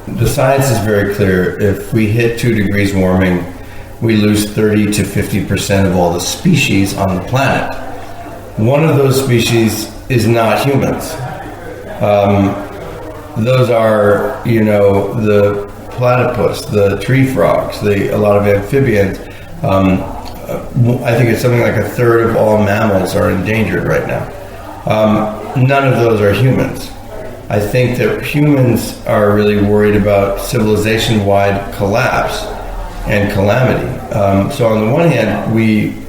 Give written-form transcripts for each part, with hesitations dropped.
the science is very clear. If we hit 2 degrees warming, we lose 30 to 50% of all the species on the planet. One of those species is not humans. Those are, the platypus, the tree frogs, a lot of amphibians. I think it's something like a third of all mammals are endangered right now. None of those are humans. I think that humans are really worried about civilization-wide collapse and calamity. So on the one hand, we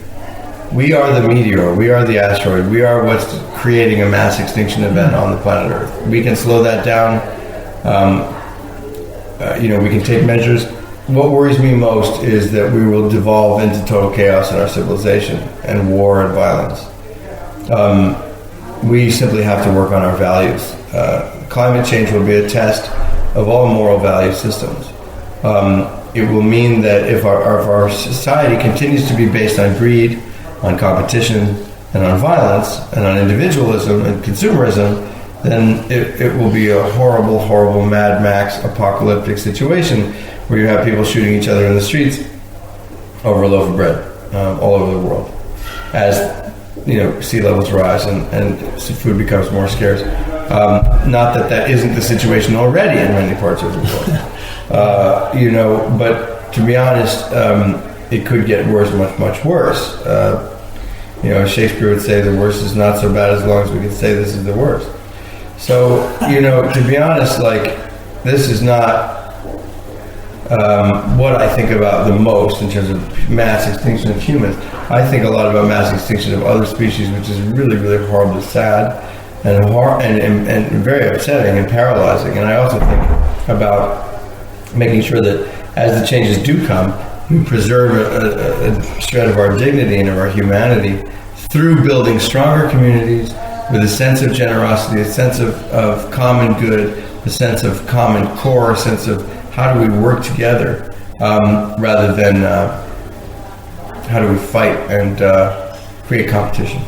are the meteor, we are the asteroid, we are what's creating a mass extinction event on the planet Earth. We can slow that down. We can take measures. What worries me most is that we will devolve into total chaos in our civilization and war and violence. We simply have to work on our values. Climate change will be a test of all moral value systems. It will mean that if our society continues to be based on greed, on competition, and on violence, and on individualism and consumerism, then it will be a horrible, horrible Mad Max apocalyptic situation where you have people shooting each other in the streets over a loaf of bread all over the world. As sea levels rise and food becomes more scarce. Not that isn't the situation already in many parts of the world. But to be honest, it could get worse, much, much worse. Shakespeare would say the worst is not so bad as long as we can say this is the worst. So, to be honest, this is not what I think about the most in terms of mass extinction of humans. I think a lot about mass extinction of other species, which is really, really horribly sad and very upsetting and paralyzing. And I also think about making sure that as the changes do come, we preserve a shred of our dignity and of our humanity through building stronger communities with a sense of generosity, a sense of common good, a sense of common core, a sense of how do we work together rather than how do we fight and create competition.